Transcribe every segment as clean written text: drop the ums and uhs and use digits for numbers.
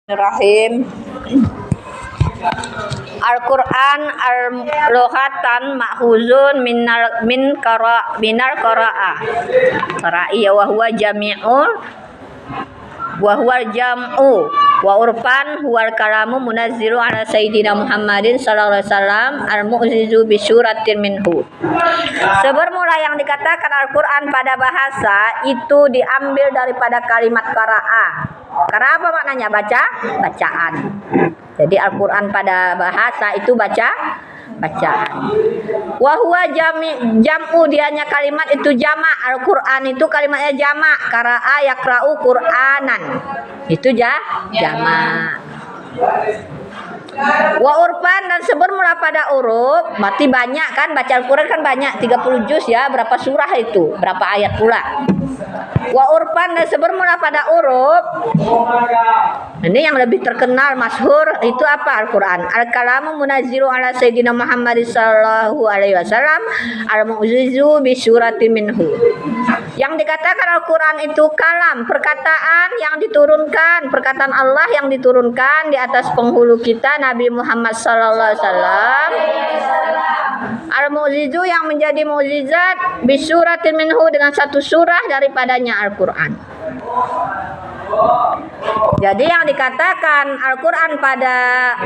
Bismillahirrahmanirrahim. Al-Qur'an al-lughatan ma'khuzun minar qira'ah. Qira'i wa huwa jami'un wa huwa jam'u wa urfan huwal kalamu munazzilu ala sayyidina Muhammadin sallallahu alaihi wasallam al-mu'jizu bi syuratin minhu. Sebermula yang dikatakan Al-Qur'an pada bahasa itu diambil daripada kalimat qira'ah. Karena apa maknanya? Bacaan. Jadi Al-Qur'an pada bahasa itu bacaan. Wa huwa jam'u, dianya kalimat itu jamak. Al-Qur'an itu kalimatnya jamak. Qara'a yaqra'u Qur'anan. Itu jamak. Wa urfan, dan sebermula pada uruf, berarti banyak kan, baca Al-Qur'an kan banyak, 30 juz ya, berapa surah itu, berapa ayat pula. Wa urfan, dan sebermula pada uruf, ini yang lebih terkenal masyhur itu apa? Al-Qur'an. Al-kalamu munazzilu ala sayyidina Muhammad sallallahu alaihi wasallam al-mu'jizu bi syuratin minhu. Yang dikatakan Al-Qur'an itu kalam, perkataan yang diturunkan, perkataan Allah yang diturunkan di atas penghulu kita Nabi Muhammad sallallahu alaihi wasallam. Al-mu'jizu, yang menjadi mukjizat bi syuratin minhu, dengan satu surah daripadanya Al-Qur'an. Jadi yang dikatakan Al-Qur'an pada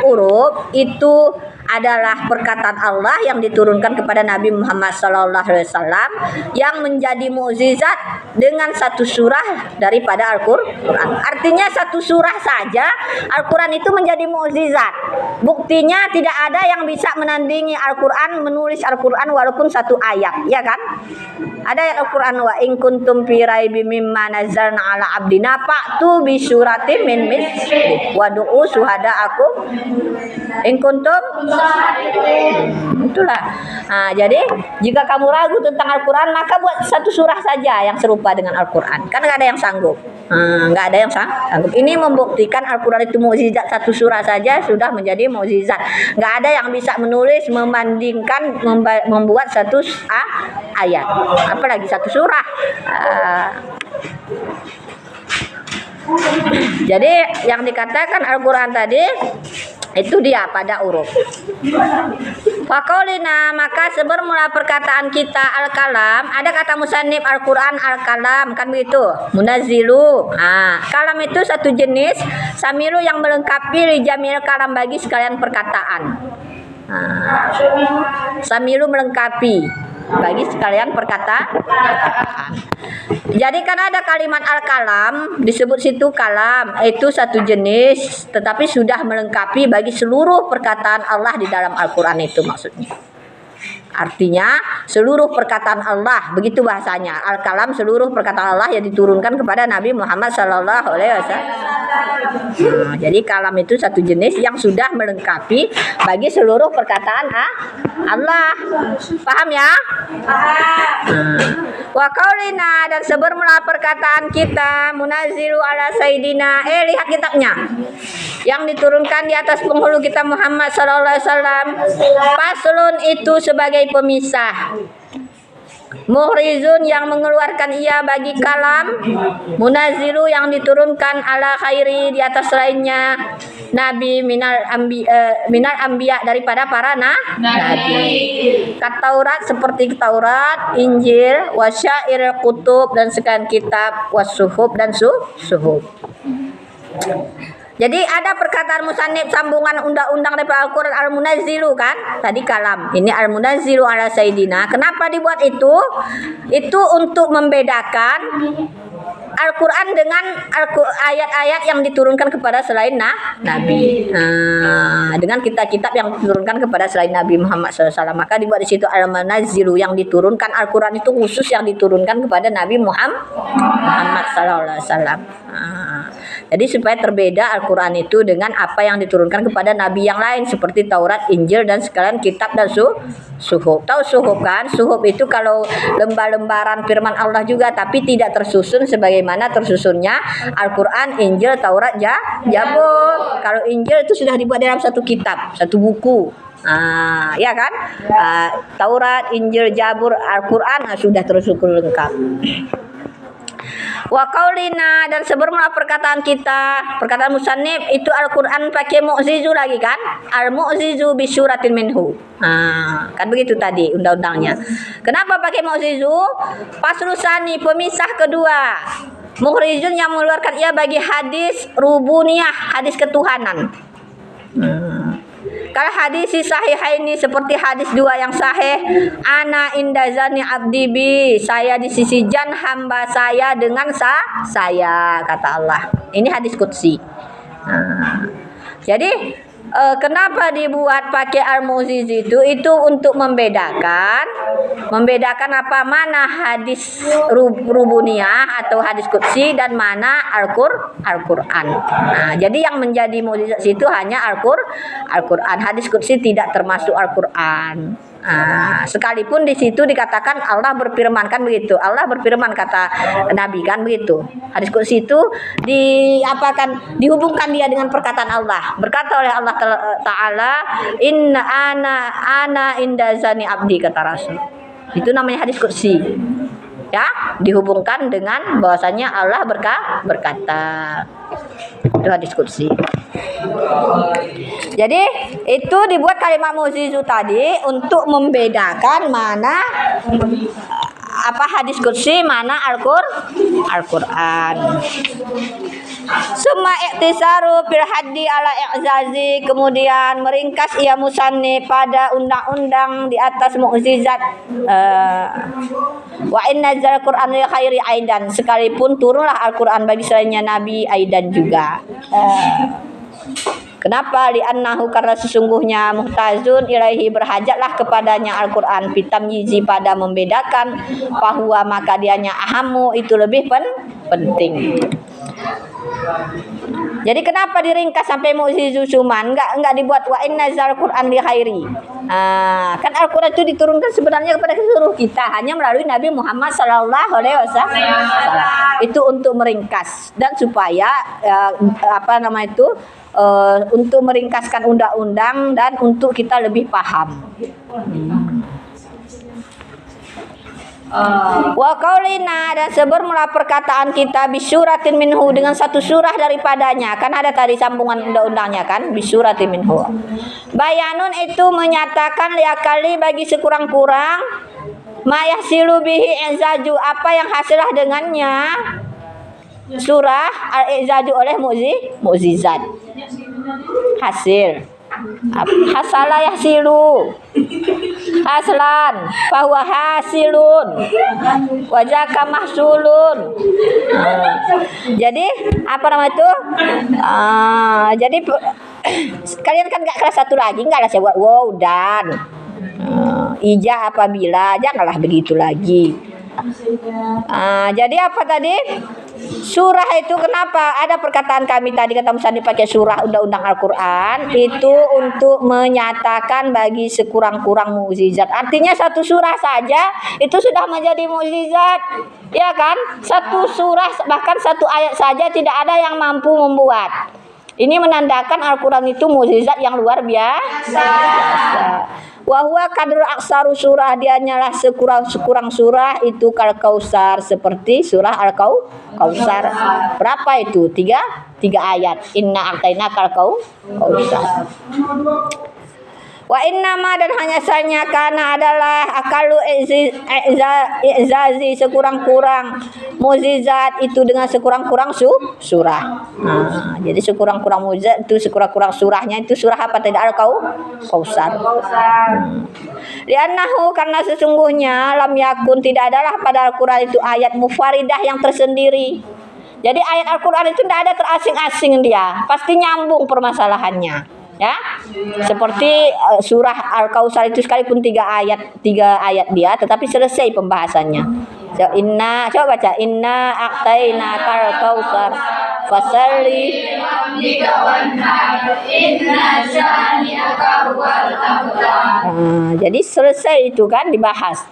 huruf itu adalah perkataan Allah yang diturunkan kepada Nabi Muhammad SAW yang menjadi mukjizat dengan satu surah daripada Al-Qur'an. Artinya satu surah saja Al-Qur'an itu menjadi mukjizat. Buktinya tidak ada yang bisa menandingi Al-Qur'an, menulis Al-Qur'an walaupun satu ayat, ya kan? Ada ayat Al-Qur'an, wa in kuntum fi raibim mimma nazzalna ala abdina fa'tu bi syuratin min mithlihi wa du'u syuhada'akum in kuntum. Itulah. Nah, jadi jika kamu ragu tentang Al-Qur'an, maka buat satu surah saja yang serupa dengan Al-Qur'an. Kan nggak ada yang sanggup. Nggak ada yang sanggup. Ini membuktikan Al-Qur'an itu mukjizat, satu surah saja sudah menjadi mukjizat. Nggak ada yang bisa menulis, membandingkan, membuat satu ayat, apalagi satu surah. Jadi yang dikatakan Al-Qur'an tadi itu dia pada huruf. Faqaulina, maka sebermula perkataan kita al-kalam, ada kata musannif Al-Qur'an al-kalam, kan begitu, munazzilu. Kalam itu satu jenis, samilu yang melengkapi li jamil kalam, bagi sekalian perkataan. Samilu melengkapi bagi sekalian perkataan. Jadi kan ada kalimat al-kalam, disebut situ kalam, itu satu jenis tetapi sudah melengkapi bagi seluruh perkataan Allah di dalam Al-Qur'an, itu maksudnya. Artinya seluruh perkataan Allah, begitu bahasanya. Al-kalam seluruh perkataan Allah yang diturunkan kepada Nabi Muhammad sallallahu alaihi wasallam. Jadi kalam itu satu jenis yang sudah melengkapi bagi seluruh perkataan Allah. Paham ya? Wa qaulina, dan sebermula perkataan kita munazzilu ala sayyidina, lihat kitabnya, yang diturunkan di atas penghulu kita Muhammad sallallahu alaihi wasallam. Faslun, itu sebagai pemisah. Muhrizun, yang mengeluarkan ia bagi kalam. Munazzilu, yang diturunkan ala khairi, di atas lainnya nabi minal anbiya, daripada para nabi. Kat Taurat, seperti Taurat, Injil, wasyair kutub, dan sekian kitab, wasuhub, dan suhub. Jadi ada perkataan musannif, sambungan undang-undang daripada Al-Qur'an, al-munazzilu kan? Tadi kalam, ini al-munazzilu ala sayyidina. Kenapa dibuat itu? Itu untuk membedakan Al-Qur'an dengan ayat-ayat yang diturunkan kepada selain Nabi. Dengan kitab-kitab yang diturunkan kepada selain Nabi Muhammad SAW. Maka dibuat di situ al-munazzilu, yang diturunkan. Al-Qur'an itu khusus yang diturunkan kepada Nabi Muhammad SAW. Jadi supaya terbeda Al-Qur'an itu dengan apa yang diturunkan kepada nabi yang lain, seperti Taurat, Injil, dan sekalian kitab dan suhub. Tahu suhub kan? Suhub itu kalau lembar-lembaran firman Allah juga, tapi tidak tersusun sebagaimana tersusunnya Al-Qur'an, Injil, Taurat, Zabur. Kalau Injil itu sudah dibuat dalam satu kitab, satu buku. Ya kan? Taurat, Injil, Zabur, Al-Qur'an sudah tersusun lengkap. Wa qaulina, dan sebermula perkataan kita, perkataan musannif itu Al-Qur'an pakai mu'zizu lagi kan? Al-mu'zizu bi syuratin minhu. Kan begitu tadi undang-undangnya. Kenapa pakai mu'zizu? Pasrusani, pemisah kedua. Mukhrijun, yang mengeluarkan ia bagi hadis rububiyah, hadis ketuhanan. Kalau hadis sahihaini, seperti hadis dua yang sahih, ana indazani abdi bi, saya di sisi jan hamba saya dengan saya, kata Allah. Ini hadis qudsi. Jadi kenapa dibuat pakai al-mu'ziz itu untuk membedakan apa, mana hadis rububiyah atau hadis qudsi dan mana Al-Qur'an. Jadi yang menjadi mukjizat itu hanya Al-Qur'an. Hadis qudsi tidak termasuk Al-Qur'an. Sekalipun di situ dikatakan Allah berfirman, kan begitu. Allah berfirman, kata Nabi, kan begitu. Hadis qudsi itu dihubungkan dia dengan perkataan Allah. Berkata oleh Allah Ta'ala, inna ana indazani abdi, kata Rasul. Itu namanya hadis qudsi. Ya, dihubungkan dengan bahwasanya Allah berkata. Itu hadis qudsi. Jadi itu dibuat kalimat mu'zizu tadi untuk membedakan mana apa hadis qudsi, mana Al-Qur'an. Summa iktisaru fil haddi ala i'zazi, kemudian meringkas ia musannif pada undang-undang di atas mukjizat. Wa inna zal Qur'an li khairi aidan, sekalipun turunlah Al-Qur'an bagi selainnya Nabi aidan juga. Kenapa? Li'annahu, karena sesungguhnya muhtazun ilaihi, berhajatlah kepadanya Al-Qur'an, fitamyizi, pada membedakan, bahwa maka dianya ahamu, itu lebih penting. Jadi kenapa diringkas sampai mu'zizu cuman enggak dibuat wa inna zal Qur'an li khairi. Kan Al-Qur'an itu diturunkan sebenarnya kepada seluruh kita, hanya melalui Nabi Muhammad sallallahu alaihi wasallam. Itu untuk meringkas dan supaya untuk meringkaskan undang-undang dan untuk kita lebih paham. Wa qaulina, dan sebermula perkataan kita, bisyuratin minhu, dengan satu surah daripadanya. Kan ada tadi sambungan undang-undangnya kan, bisyuratin minhu. Bayanun, itu menyatakan liakali, bagi sekurang-kurang, ma yahsilu bihi izaju, apa yang hasilah dengannya surah al-izaju oleh mukjizat. Hasil hasala yahsilu haslan bahwa hasilun wajaka mahsulun. Jadi apa nama itu? Jadi kalian kan nggak kelas satu lagi, nggak lah saya buat wow dan ija apabila, janganlah begitu lagi. Jadi apa tadi? Surah itu kenapa ada perkataan kami tadi, kata musannif pakai surah undang-undang Al-Qur'an itu untuk menyatakan bagi sekurang-kurang mukjizat. Artinya satu surah saja itu sudah menjadi mukjizat. Ya kan? Satu surah, bahkan satu ayat saja tidak ada yang mampu membuat. Ini menandakan Al-Qur'an itu mukjizat yang luar biasa. Wa huwa kadru aksaru surah, dia hanyalah sekurang surah itu kal kausar, seperti surah Al-Kausar. Berapa itu? Tiga ayat. Inna a'taina kal kausar. Wa innama, dan hanya saja karena adalah akalu i'zazi, sekurang-kurang mukjizat itu dengan sekurang-kurang surah. Jadi sekurang-kurang mukjizat itu sekurang-kurang surahnya itu surah apa? Tidak Al-Kausar. Li'annahu, karena sesungguhnya lam yakun, tidak adalah pada Al-Qur'an itu ayat mufaridah yang tersendiri. Jadi ayat Al-Qur'an itu tidak ada terasing-asing, dia pasti nyambung permasalahannya. Ya, seperti surah Al-Kausar itu sekalipun tiga ayat dia, tetapi selesai pembahasannya. Coba baca, inna a'taina kal kausar fasalli inna syani'aka huwal abtar. Jadi selesai itu kan dibahas.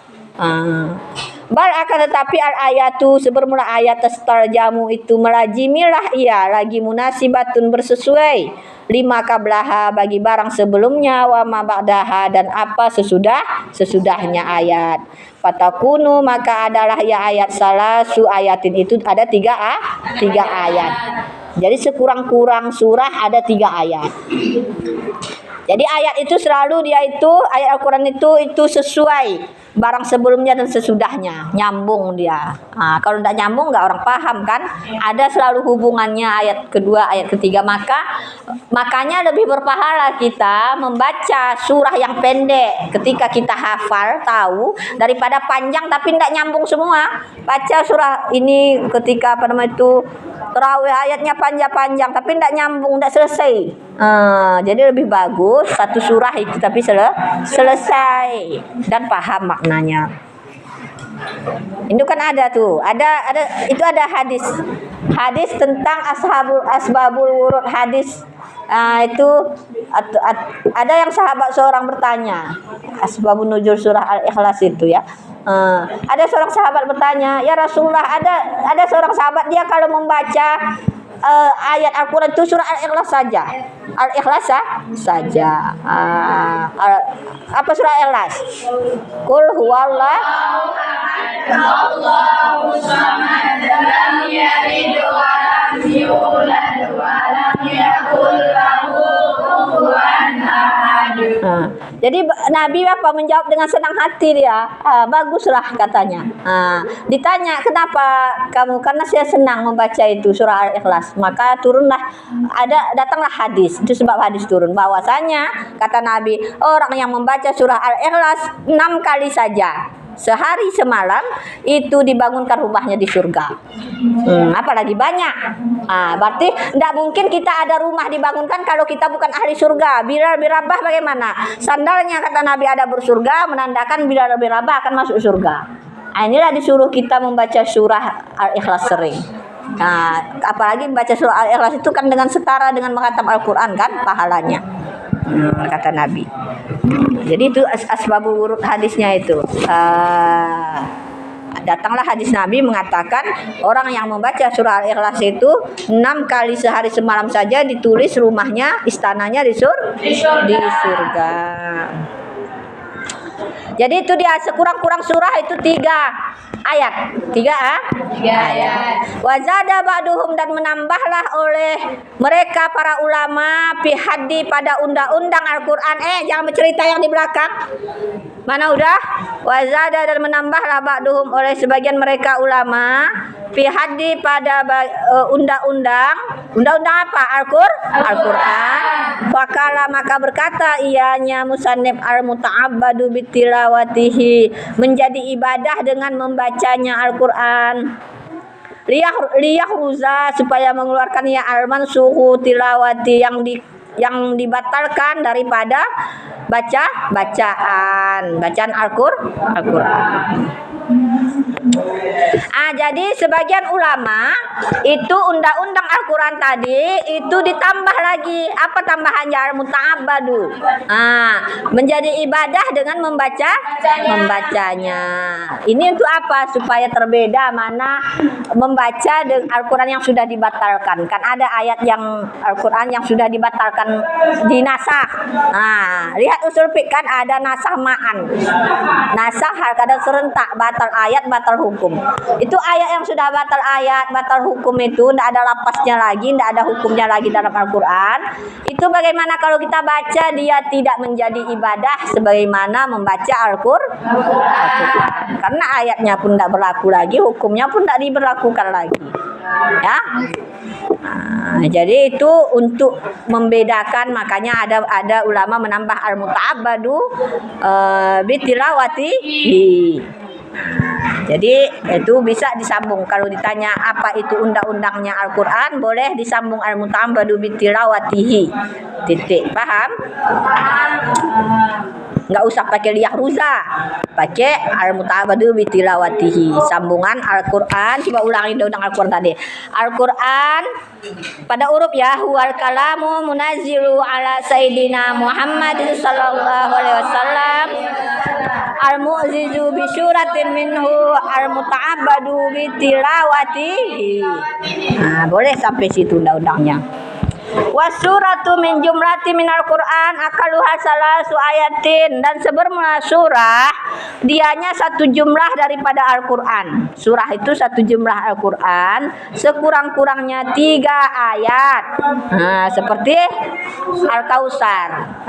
Bal akan tetapi al-ayatu sebermula ayat tastarjamu itu melazimilah ia lagi munasibatun bersesuai lima kablaha bagi barang sebelumnya wa ma ba'daha dan apa sesudahnya ayat. Fatakunu maka adalah ya ayat salasu ayatin itu ada tiga ayat. Jadi sekurang-kurang surah ada 3 ayat. Jadi ayat itu selalu dia itu ayat Al-Quran itu sesuai barang sebelumnya dan sesudahnya, nyambung dia. Nah, kalau tidak nyambung nggak orang paham kan? Ada selalu hubungannya ayat kedua, ayat ketiga, makanya lebih berpahala kita membaca surah yang pendek ketika kita hafal tahu daripada panjang tapi tidak nyambung semua. Baca surah ini ketika tarawih ayatnya panjang-panjang tapi tidak nyambung, tidak selesai. Jadi lebih bagus satu surah itu tapi selesai dan paham maknanya. Itu kan ada itu ada hadis tentang asbabul wurud hadis. Itu ada yang sahabat seorang bertanya asbabun nuzul surah Al-Ikhlas itu ya. Ada seorang sahabat bertanya, ya Rasulullah, ada seorang sahabat dia kalau membaca ayat Al-Quran itu surah Al-Ikhlas saja. Al-Ikhlas saja. Apa surah Al-Ikhlas? Qul huwallahu Allahu samad lam yalid wa lam yulad wa lam yakul lahu kufuwan ahad. Jadi Nabi menjawab dengan senang hati dia. Baguslah katanya. Ditanya kenapa kamu? Karena saya senang membaca itu surah Al-Ikhlas. Maka datanglah hadis. Itu sebab hadis turun bahwasanya kata Nabi, orang yang membaca surah Al-Ikhlas 6 kali saja sehari semalam itu dibangunkan rumahnya di surga. Apalagi banyak. Berarti tidak mungkin kita ada rumah dibangunkan kalau kita bukan ahli surga. Bilal bin Rabah bagaimana? Sandalnya kata Nabi ada bersurga, menandakan Bilal bin Rabah akan masuk surga. Inilah disuruh kita membaca surah Al-Ikhlas sering. Apalagi membaca surah Al-Ikhlas itu kan dengan setara dengan menghatam Al-Quran kan pahalanya. Kata Nabi. Jadi itu asbabul wurud hadisnya itu. Datanglah hadis Nabi mengatakan orang yang membaca surah Al-Ikhlas itu 6 kali sehari semalam saja ditulis rumahnya, istananya di surga. Jadi itu dia sekurang-kurang surah itu 3 ayat. 3 ayat. Wazada ba'duhum dan menambahlah oleh mereka para ulama fi haddi pada undang-undang Al-Qur'an. Jangan bercerita yang di belakang. Mana udah? Wazada dan menambahlah ba'duhum oleh sebagian mereka ulama fi haddi pada undang-undang apa? Al-Qur'an. Fakala maka berkata ianya musannif al-muta'abbadu bitilawatihi menjadi ibadah dengan membacanya Al-Qur'an. Liyah ruza supaya mengeluarkan ya al-mansuhu tilawati yang dibatalkan daripada bacaan Al-Qur'an. Jadi sebagian ulama itu undang-undang Al-Quran tadi itu ditambah lagi apa tambahannya al-muta'abbadu menjadi ibadah dengan membacanya. Ini untuk apa? Supaya terbeda mana membaca Al-Quran yang sudah dibatalkan. Kan ada ayat yang Al-Quran yang sudah dibatalkan dinasakh. Lihat usul fiqh kan ada nasakh ma'an. Nasakh kadang serentak batal ayat batal hukum. Itu ayat yang sudah batal ayat batal hukum itu tidak ada lapasnya lagi, tidak ada hukumnya lagi dalam Al-Quran. Itu bagaimana kalau kita baca dia tidak menjadi ibadah sebagaimana membaca Al-Quran. Karena ayatnya pun tidak berlaku lagi, hukumnya pun tidak diberlakukan lagi. Ya. Jadi itu untuk membedakan, makanya ada ulama menambah al-muta'abbadu bitilawati. Jadi itu bisa disambung. Kalau ditanya apa itu undang-undangnya Al-Quran, boleh disambung al-muta'abbadu bitilawatihi. Titik. Paham? Nggak usah pakai liyah ruza, pakai al-muta'abbadu bitilawatihi. Sambungan Al-Quran. Coba ulangi undang Al-Quran tadi. Al-Quran pada huruf ya, huwal kalamu munazzilu ala sayyidina Muhammad sallallahu alaihi wasallam al-mu'zizu bi syuratin minhu al-muta'abbadu bi tilawatihi. Nah, boleh sampai situ undang-undangnya. Wasuratu min jumlati minal Qur'an akaluha salasu ayatin, dan sebermula surah dianya satu jumlah daripada Al-Qur'an. Surah itu satu jumlah Al-Qur'an, sekurang-kurangnya 3 ayat. Nah, seperti Al-Kautsar.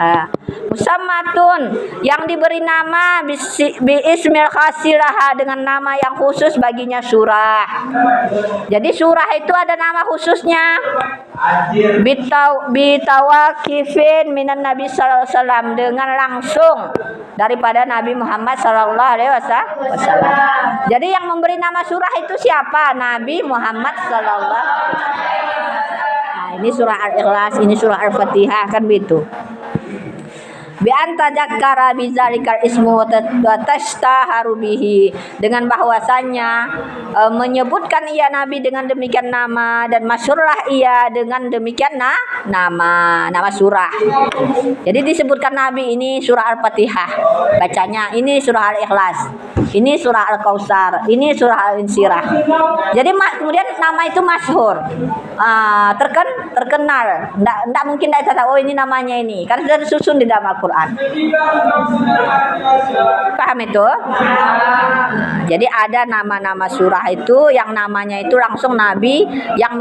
Musammatun, yang diberi nama bi ismil khasilaha, dengan nama yang khusus baginya surah. Jadi surah itu ada nama khususnya. Bitawakifin minan Nabi sallallahu alaihi wasallam, dengan langsung daripada Nabi Muhammad sallallahu alaihi wasallam. Jadi yang memberi nama surah itu siapa? Nabi Muhammad sallallahu alaihi wasallam. Nah, ini surah Al-Ikhlas, ini surah Al-Fatihah, kan begitu. Bi antajakkara bizalikal ismu wa tashtaharu bihi, dengan bahwasannya menyebutkan ia Nabi dengan demikian nama, dan masyhurlah ia dengan demikian nama surah. Jadi disebutkan Nabi, ini surah Al-Fatihah bacanya, ini surah Al-Ikhlas, ini surah Al-Kautsar, ini surah Al-Insyirah. Jadi kemudian nama itu masyhur, terkenal. Nggak mungkin kita tahu, oh ini namanya ini, karena sudah disusun di dalam Al-Quran. Paham itu? Jadi ada nama-nama surah itu yang namanya itu langsung Nabi yang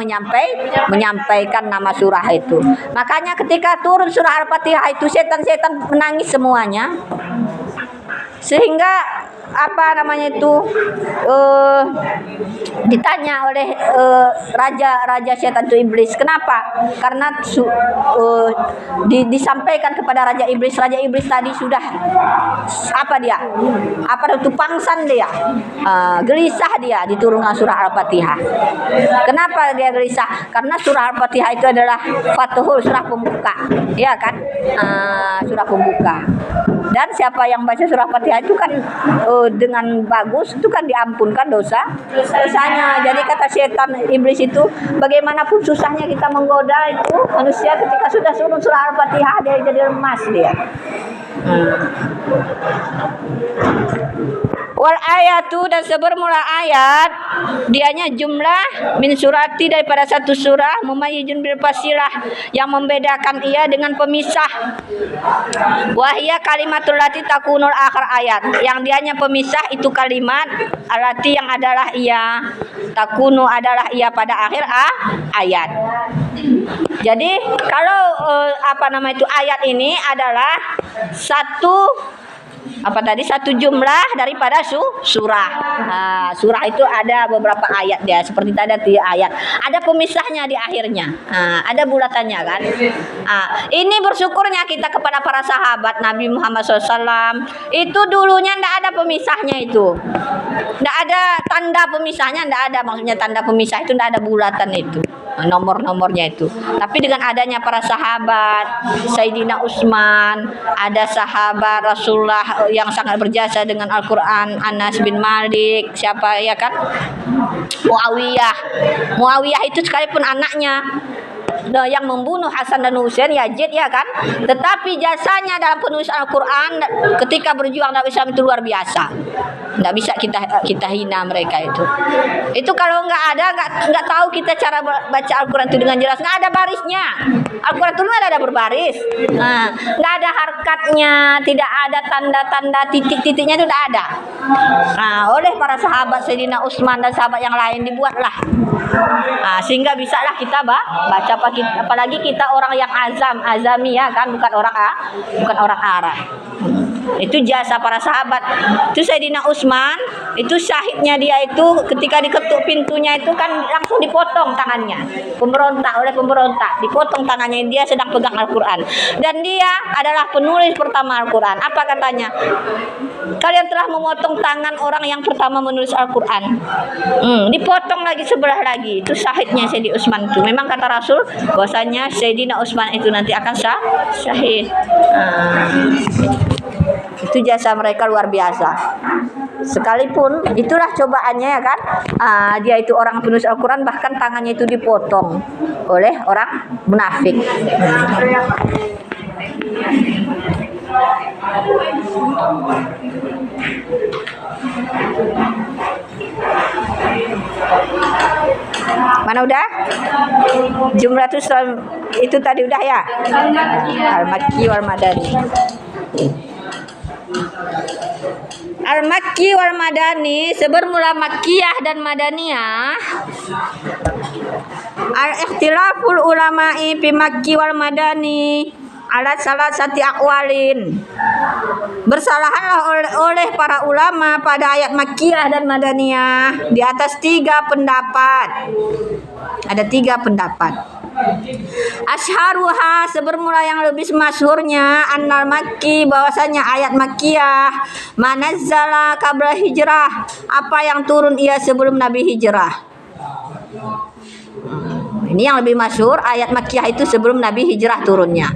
menyampaikan nama surah itu. Makanya ketika turun surah Al-Fatihah itu setan-setan menangis semuanya. Sehingga ditanya oleh raja setan itu Iblis, kenapa? Karena disampaikan kepada Raja Iblis tadi sudah pangsan dia, gelisah dia diturunkan surah Al-Fatihah. Kenapa dia gelisah? Karena surah Al-Fatihah itu adalah Fathul, surah pembuka, ya kan? Surah pembuka. Dan siapa yang baca surah Al-Fatihah itu kan dengan bagus itu kan diampunkan dosanya. Jadi kata setan Iblis itu, bagaimanapun susahnya kita menggoda itu manusia, ketika sudah turun surah Al-Fatihah dia jadi lemas dia. Wal ayatu, dan sebermula ayat dianya jumlah min surati, daripada satu surah, mumayyizun bil fasilah, yang membedakan ia dengan pemisah. Wahia kalimatul lati takunul akhir ayat, yang dianya pemisah itu kalimat alati yang adalah ia, takunu adalah ia pada akhir ayat. Jadi kalau ayat ini adalah satu jumlah daripada surah. Surah itu ada beberapa ayat dia, seperti tadi ayat. Ada pemisahnya di akhirnya. Ada bulatannya kan. Ini bersyukurnya kita kepada para sahabat Nabi Muhammad SAW. Itu dulunya tidak ada pemisahnya itu. Tidak ada tanda pemisahnya, tidak ada. Maksudnya tanda pemisah itu tidak ada bulatan itu. Nomor-nomornya itu. Tapi dengan adanya para sahabat, Sayyidina Utsman, ada sahabat Rasulullah yang sangat berjasa dengan Al-Quran, Anas bin Malik, siapa ya kan? Muawiyah itu sekalipun anaknya yang membunuh Hasan dan Husain, Yazid, ya kan? Tetapi jasanya dalam penulisan Al-Quran ketika berjuang dalam Islam itu luar biasa. Nggak bisa kita hina mereka itu. Itu kalau nggak tahu kita cara baca Al-Quran itu dengan jelas, nggak ada barisnya. Al-Quran itu nggak ada berbaris, nggak ada harkatnya, tidak ada tanda-tanda titik-titiknya, itu tidak ada. Oleh para sahabat Sayyidina Utsman dan sahabat yang lain dibuatlah, sehingga bisalah kita baca. Apalagi kita orang yang azami, ya kan, bukan orang Arab. Itu jasa para sahabat. Itu Sayyidina Utsman, itu syahidnya dia itu ketika diketuk pintunya itu kan langsung dipotong tangannya. Oleh pemberontak, dipotong tangannya, dia sedang pegang Al-Quran. Dan dia adalah penulis pertama Al-Quran. Apa katanya? Kalian telah memotong tangan orang yang pertama menulis Al-Quran. Dipotong lagi sebelah lagi. Itu syahidnya Sayyidina Utsman itu. Memang kata Rasul bahwasanya Sayyidina Utsman itu nanti akan syahid. Itu jasa mereka luar biasa. Sekalipun itulah cobaannya, ya kan, dia itu orang penulis Al-Quran, bahkan tangannya itu dipotong oleh orang munafik. Mana udah? Jumlatus itu tadi udah ya? Al-Makki wal Madani. Al-Makki wal Madani sebermula Makkiyah dan Madaniyah. Al-ikhtilaful ulama'i fi Makki wal Madani ala salasati aqwalin. Bersalahanlah oleh para ulama pada ayat Makkiyah dan Madaniyah di atas 3 pendapat. Ada 3 pendapat. Asharuha sebermula yang lebih masyhurnya annal Makki bahwasanya ayat Makkiyah manazzala qabla hijrah, apa yang turun ia sebelum Nabi hijrah. Ini yang lebih masyhur, ayat Makkiyah itu sebelum Nabi hijrah turunnya.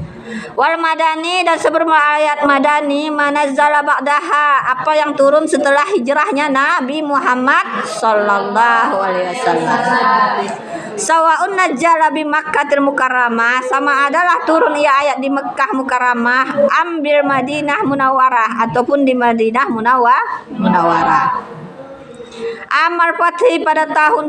Wal Madani dan sebelum ayat Madani manazzala ba'daha, apa yang turun setelah hijrahnya Nabi Muhammad sallallahu alaihi wasallam. Sawaun najala bi Makkatil Mukarramah, sama adalah turun ia ayat di Mekkah Mukarramah, ambil Madinah Munawwarah ataupun di Madinah Munawwarah. Amal Fathi pada tahun